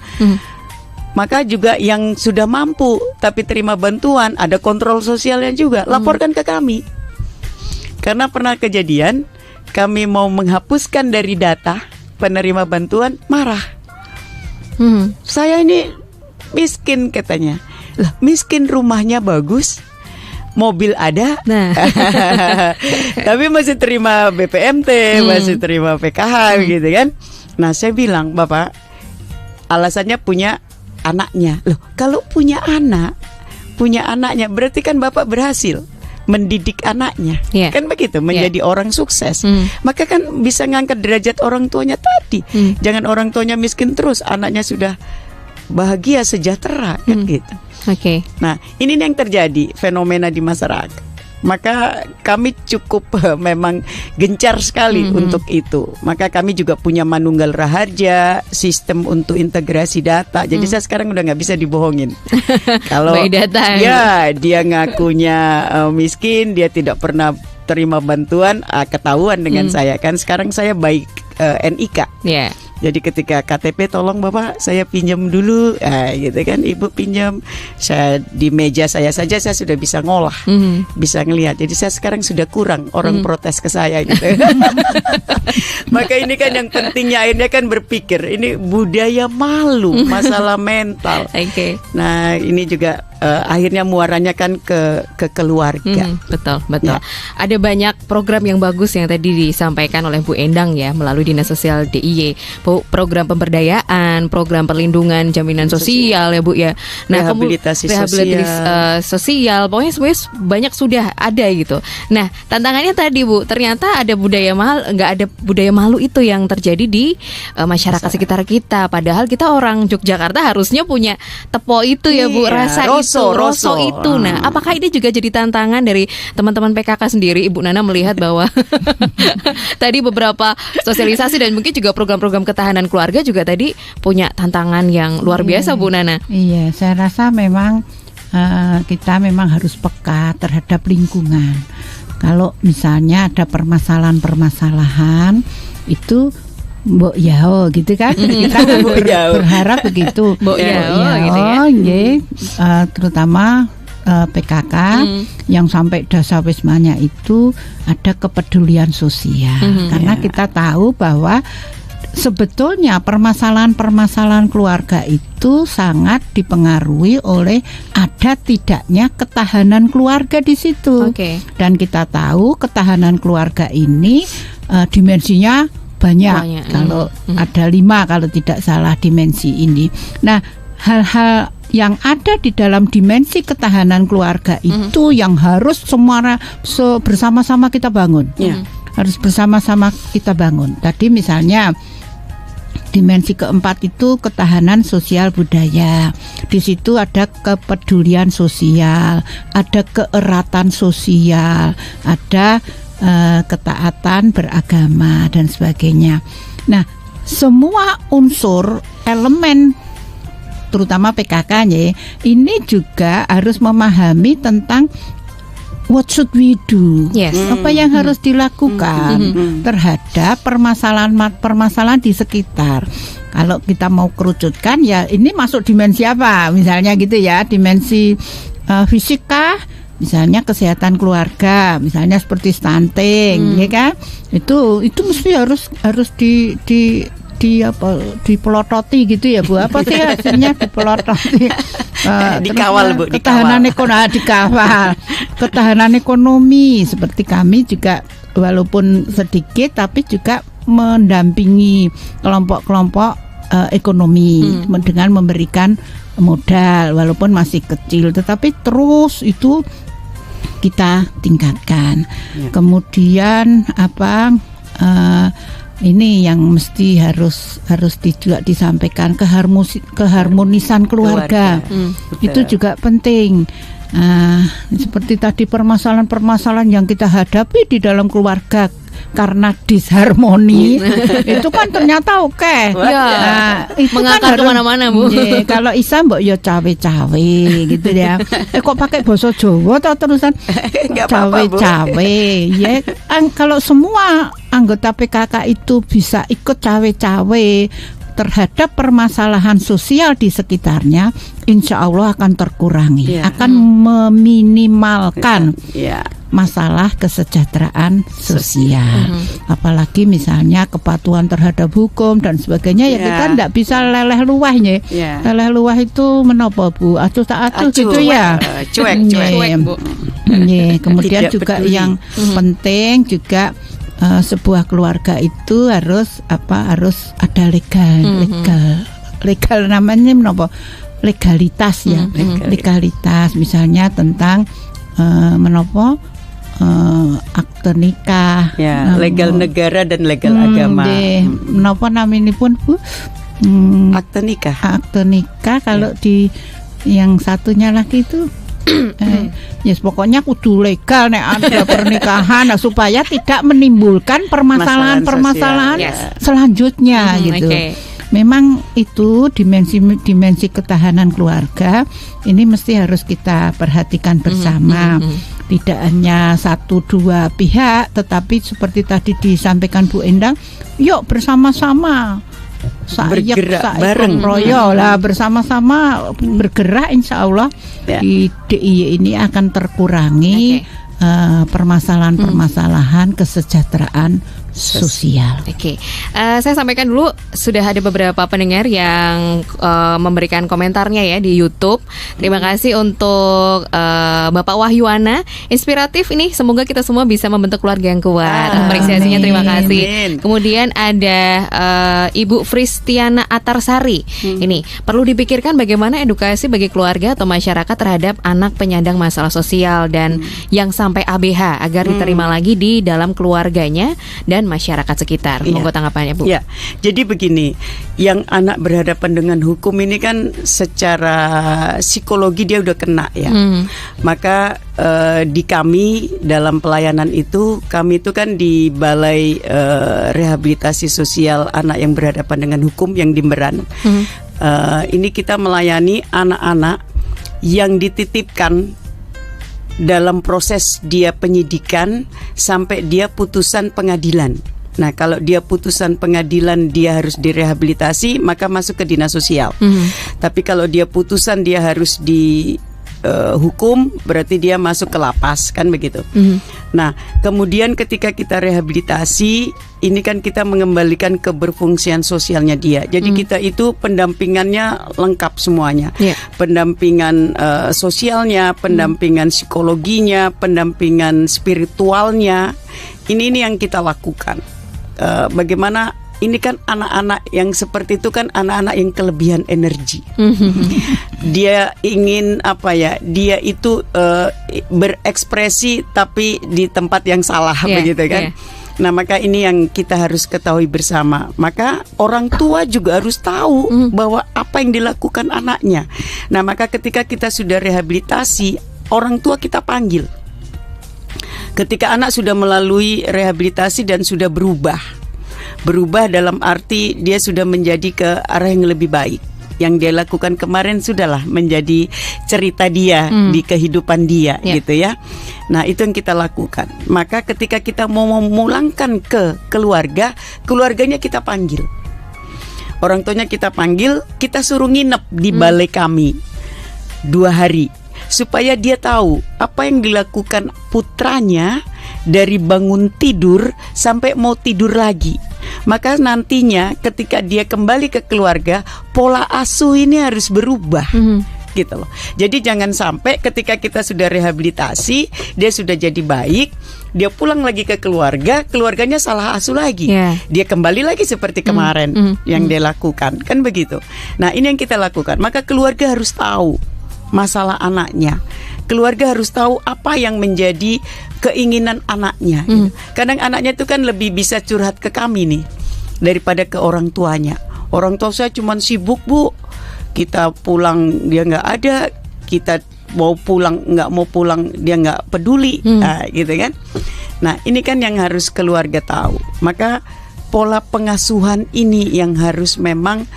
Maka juga yang sudah mampu tapi terima bantuan, ada kontrol sosialnya juga, laporkan ke kami. Karena pernah kejadian kami mau menghapuskan dari data penerima bantuan, marah. Saya ini miskin katanya. Lah, miskin rumahnya bagus, mobil ada, tapi masih terima BPMT, masih terima PKH gitu kan. Nah saya bilang, Bapak, alasannya punya anaknya. Loh, kalau punya anaknya berarti kan Bapak berhasil mendidik anaknya, kan begitu, menjadi orang sukses. Maka kan bisa ngangkat derajat orang tuanya tadi. Jangan orang tuanya miskin terus, anaknya sudah bahagia, sejahtera, kan gitu. Nah ini yang terjadi fenomena di masyarakat. Maka kami cukup memang gencar sekali untuk itu. Maka kami juga punya Manunggal Raharja, sistem untuk integrasi data. Jadi saya sekarang udah nggak bisa dibohongin. Kalau ya dia ngakunya miskin, dia tidak pernah terima bantuan, ketahuan dengan saya kan. Sekarang saya baik NIK. Jadi ketika KTP tolong Bapak saya pinjam dulu, gitu kan, Ibu pinjam. Saya di meja saya saja saya sudah bisa ngolah, bisa ngelihat. Jadi saya sekarang sudah kurang orang protes ke saya gitu. Maka ini kan yang pentingnya akhirnya kan berpikir, ini budaya malu, masalah mental. Nah ini juga akhirnya muaranya kan ke keluarga. Betul. Ada banyak program yang bagus yang tadi disampaikan oleh Bu Endang ya, melalui Dinas Sosial DIY. Program pemberdayaan, program perlindungan jaminan sosial ya Bu ya. Nah, rehabilitasi sosial, pokoknya semuanya banyak sudah ada gitu. Nah, tantangannya tadi Bu, ternyata ada budaya malu, nggak ada budaya malu itu yang terjadi di masyarakat sekitar kita. Padahal kita orang Yogyakarta harusnya punya tepo itu ya Bu, rasa roso itu. Nah, apakah ini juga jadi tantangan dari teman-teman PKK sendiri? Ibu Nana melihat bahwa tadi beberapa sosialisasi dan mungkin juga program-program ketahanan keluarga juga tadi punya tantangan yang luar biasa Bu Nana. Iya, saya rasa memang kita memang harus peka terhadap lingkungan. Kalau misalnya ada permasalahan-permasalahan itu mbok yao gitu kan, kita berharap begitu. Mbok yao gitu ya. Terutama PKK yang sampai dasawismanya itu ada kepedulian sosial. Karena kita tahu bahwa sebetulnya permasalahan-permasalahan keluarga itu sangat dipengaruhi oleh ada tidaknya ketahanan keluarga di situ. Dan kita tahu ketahanan keluarga ini dimensinya banyak. Kalau ada 5 kalau tidak salah dimensi ini. Nah, hal-hal yang ada di dalam dimensi ketahanan keluarga itu yang harus semua bersama-sama kita bangun. Harus bersama-sama kita bangun. Tadi misalnya dimensi keempat itu ketahanan sosial budaya. Di situ ada kepedulian sosial, ada keeratan sosial, ada ketaatan beragama dan sebagainya. Nah, semua unsur elemen terutama PKK ya, ini juga harus memahami tentang what should we do? Apa yang harus dilakukan terhadap permasalahan di sekitar. Kalau kita mau kerucutkan ya ini masuk dimensi apa? Misalnya gitu ya, dimensi fisika, misalnya kesehatan keluarga, misalnya seperti stunting, ya kan? Itu mesti harus dipelototi gitu ya Bu. Apa sih hasilnya dipelototi? Dikawal Bu, ketahanan ekonomi, dikawal. Ketahanan ekonomi seperti kami juga walaupun sedikit tapi juga mendampingi kelompok-kelompok ekonomi dengan memberikan modal walaupun masih kecil, tetapi terus itu kita tingkatkan. Kemudian ini yang mesti harus juga disampaikan, keharmonisan keluarga. Itu juga penting. Seperti tadi permasalahan-permasalahan yang kita hadapi di dalam keluarga karena disharmoni itu kan ternyata oke. Itu mengakar kan kemana-mana, Bu. Kalau Isa mbok ya cawe-cawe gitu ya. Kok pakai bahasa Jawa atau terusan cawe-cawe ya. Kalau semua anggota PKK itu bisa ikut cawe-cawe terhadap permasalahan sosial di sekitarnya, insya Allah akan terkurangi, akan meminimalkan masalah kesejahteraan sosial. Apalagi misalnya kepatuhan terhadap hukum dan sebagainya, ya kita tidak bisa leleh luahnya. Leleh luah itu menapa, Bu? Acuh tak acuh gitu ya. Cuek, Bu. Kemudian juga yang penting juga sebuah keluarga itu harus ada legal namanya menapa, legalitas ya, legalitas misalnya tentang akte nikah, legal negara dan legal agama. Menapa namanya pun, Bu? Akte nikah. Akte nikah kalau di yang satunya lagi itu pokoknya kudu legal nek ada pernikahan, supaya tidak menimbulkan permasalahan-permasalahan selanjutnya gitu. Memang itu dimensi ketahanan keluarga ini mesti harus kita perhatikan bersama. Tidak hanya 1-2 pihak, tetapi seperti tadi disampaikan Bu Endang, yuk bersama-sama bergerak bareng, royo lah, bersama-sama bergerak, insya Allah di DIY ini akan terkurangi permasalahan-permasalahan kesejahteraan sosial. Saya sampaikan dulu, sudah ada beberapa pendengar yang memberikan komentarnya ya di YouTube. Terima kasih untuk Bapak Wahyuana, inspiratif ini. Semoga kita semua bisa membentuk keluarga yang kuat. Apresiasinya terima kasih. Kemudian ada Ibu Fristiana Atarsari. Ini perlu dipikirkan bagaimana edukasi bagi keluarga atau masyarakat terhadap anak penyandang masalah sosial dan yang sampai ABH agar diterima lagi di dalam keluarganya dan masyarakat sekitar. Monggo tanggapannya, Bu. Jadi begini, yang anak berhadapan dengan hukum ini kan secara psikologi dia udah kena ya. Maka di kami dalam pelayanan itu, kami itu kan di Balai Rehabilitasi Sosial Anak yang Berhadapan dengan Hukum yang di Meran. Ini kita melayani anak-anak yang dititipkan dalam proses dia penyidikan sampai dia putusan pengadilan. Nah, kalau dia putusan pengadilan dia harus direhabilitasi, maka masuk ke dinas sosial. Tapi kalau dia putusan dia harus hukum, berarti dia masuk ke lapas, kan begitu. Nah, kemudian ketika kita rehabilitasi, ini kan kita mengembalikan keberfungsian sosialnya dia. Jadi kita itu pendampingannya lengkap semuanya. Pendampingan sosialnya, pendampingan psikologinya, pendampingan spiritualnya. Ini yang kita lakukan. Bagaimana ini kan anak-anak yang seperti itu kan anak-anak yang kelebihan energi. Dia ingin dia itu berekspresi tapi di tempat yang salah, begitu kan. Nah, maka ini yang kita harus ketahui bersama. Maka orang tua juga harus tahu bahwa apa yang dilakukan anaknya. Nah, maka ketika kita sudah rehabilitasi, orang tua kita panggil. Ketika anak sudah melalui rehabilitasi dan sudah berubah dalam arti dia sudah menjadi ke arah yang lebih baik. Yang dia lakukan kemarin sudahlah menjadi cerita dia di kehidupan dia, gitu ya. Nah, itu yang kita lakukan. Maka ketika kita mau memulangkan ke keluarganya kita panggil. Orang tuanya kita panggil, kita suruh nginep di balai kami 2 hari. Supaya dia tahu apa yang dilakukan putranya dari bangun tidur sampai mau tidur lagi. Maka nantinya ketika dia kembali ke keluarga, pola asuh ini harus berubah. gitu loh. Jadi jangan sampai ketika kita sudah rehabilitasi, dia sudah jadi baik, dia pulang lagi ke keluarga, keluarganya salah asuh lagi. Dia kembali lagi seperti kemarin yang dia lakukan, kan begitu. Nah, ini yang kita lakukan. Maka keluarga harus tahu masalah anaknya. Keluarga harus tahu apa yang menjadi keinginan anaknya. Gitu. Kadang anaknya itu kan lebih bisa curhat ke kami nih daripada ke orang tuanya. Orang tua saya cuma sibuk, Bu. Kita pulang dia nggak ada, kita mau pulang nggak mau pulang dia nggak peduli, nah, gitu kan. Nah, ini kan yang harus keluarga tahu. Maka pola pengasuhan ini yang harus memang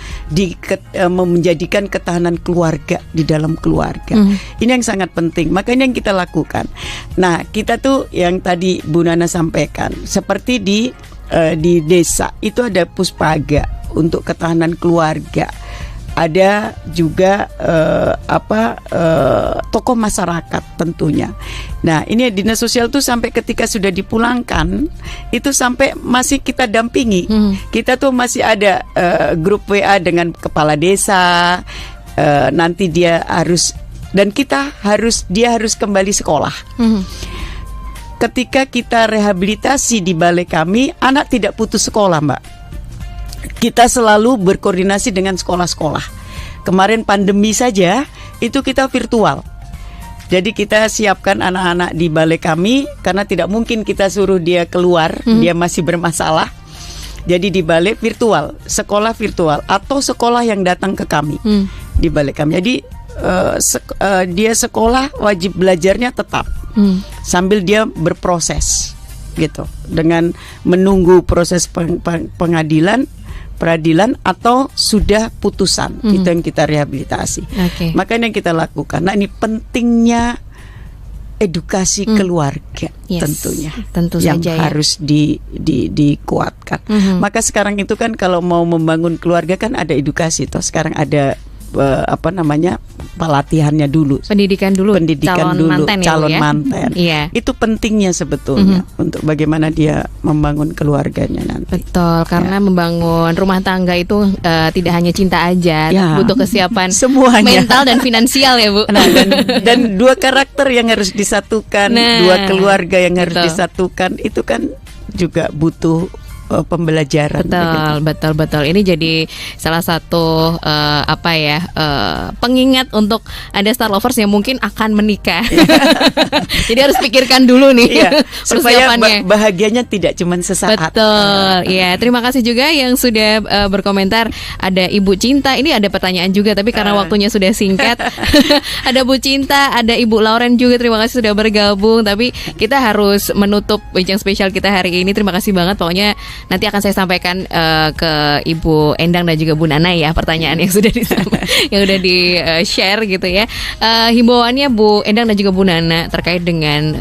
menjadikan ketahanan keluarga di dalam keluarga. Ini yang sangat penting. Makanya yang kita lakukan. Nah, kita tuh yang tadi Bu Nana sampaikan, seperti di desa itu ada puspaga untuk ketahanan keluarga. Ada juga tokoh masyarakat tentunya. Nah, ini dinas sosial tuh sampai ketika sudah dipulangkan itu sampai masih kita dampingi. Kita tuh masih ada grup WA dengan kepala desa. Nanti dia harus dan dia harus kembali sekolah. Ketika kita rehabilitasi di balai kami, anak tidak putus sekolah, Mbak. Kita selalu berkoordinasi dengan sekolah-sekolah. Kemarin pandemi saja itu kita virtual. Jadi kita siapkan anak-anak di balai kami karena tidak mungkin kita suruh dia keluar, dia masih bermasalah. Jadi di balai virtual, sekolah virtual atau sekolah yang datang ke kami di balai kami. Jadi dia sekolah wajib belajarnya tetap sambil dia berproses gitu dengan menunggu proses peradilan atau sudah putusan. Itu yang kita rehabilitasi. Makanya yang kita lakukan. Nah, ini pentingnya edukasi keluarga tentunya yang saja harus dikuatkan. Maka sekarang itu kan kalau mau membangun keluarga kan ada edukasi toh. Sekarang ada pelatihannya dulu, pendidikan dulu calon manten. Itu pentingnya sebetulnya untuk bagaimana dia membangun keluarganya nanti. Betul, karena membangun rumah tangga itu tidak hanya cinta aja, butuh kesiapan semuanya, mental dan finansial ya, Bu. Nah, dan dua karakter yang harus disatukan, dua keluarga yang harus disatukan, itu kan juga butuh pembelajaran. Betul. Ini jadi salah satu pengingat untuk ada Star Lovers yang mungkin akan menikah. Jadi harus pikirkan dulu nih supaya bahagianya tidak cuma sesaat. Betul. Ya, terima kasih juga yang sudah berkomentar. Ada Ibu Cinta. Ini ada pertanyaan juga, tapi karena waktunya sudah singkat. Ada Bu Cinta, ada Ibu Lauren juga. Terima kasih sudah bergabung. Tapi kita harus menutup bincang spesial kita hari ini. Terima kasih banget. Pokoknya nanti akan saya sampaikan ke Ibu Endang dan juga Bu Nana ya pertanyaan yang sudah di-share gitu ya. Himbauannya Bu Endang dan juga Bu Nana terkait dengan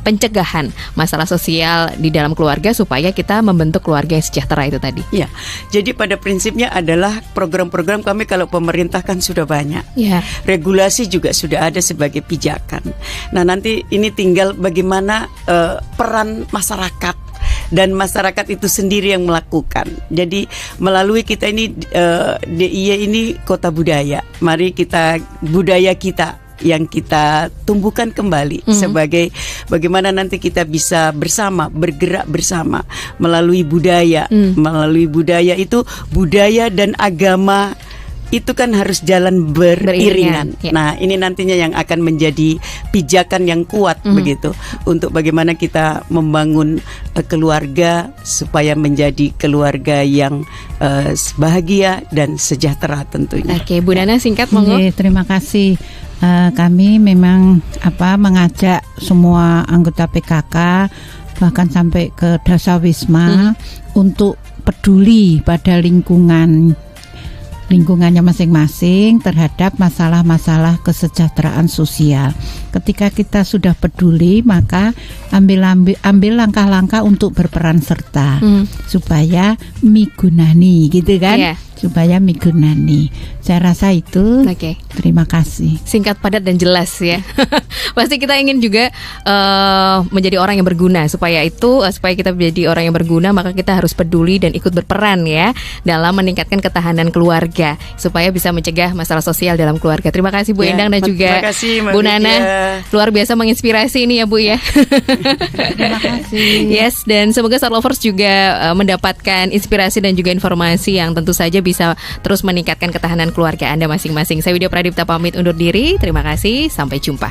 pencegahan masalah sosial di dalam keluarga supaya kita membentuk keluarga yang sejahtera itu tadi. Ya, jadi pada prinsipnya adalah program-program kami kalau pemerintah kan sudah banyak. Regulasi juga sudah ada sebagai pijakan. Nah, nanti ini tinggal bagaimana peran masyarakat. Dan masyarakat itu sendiri yang melakukan. Jadi melalui kita ini DIY ini kota budaya. Mari budaya kita yang kita tumbuhkan kembali sebagai bagaimana nanti kita bisa bersama bergerak bersama melalui budaya. Melalui budaya itu budaya dan agama itu kan harus jalan beriringan. Nah, ini nantinya yang akan menjadi pijakan yang kuat begitu untuk bagaimana kita membangun keluarga supaya menjadi keluarga yang bahagia dan sejahtera tentunya. Oke, Bu Nana singkat monggo. Terima kasih. Kami memang mengajak semua anggota PKK bahkan sampai ke Dasawisma untuk peduli pada lingkungannya masing-masing terhadap masalah-masalah kesejahteraan sosial. Ketika kita sudah peduli, maka ambil langkah-langkah untuk berperan serta supaya migunani gitu kan. supaya migunani. Saya rasa itu. Oke. Terima kasih. Singkat, padat, dan jelas ya. Pasti kita ingin juga menjadi orang yang berguna. Supaya kita menjadi orang yang berguna, maka kita harus peduli dan ikut berperan ya dalam meningkatkan ketahanan keluarga supaya bisa mencegah masalah sosial dalam keluarga. Terima kasih Bu Endang dan juga terima kasih, Mbak Bu Nana. Lydia. Luar biasa menginspirasi ini ya Bu ya. Terima kasih. Yes, dan semoga Star Lovers juga mendapatkan inspirasi dan juga informasi yang tentu saja bisa terus meningkatkan ketahanan keluarga Anda masing-masing. Saya Widya Pradipta pamit undur diri. Terima kasih, sampai jumpa.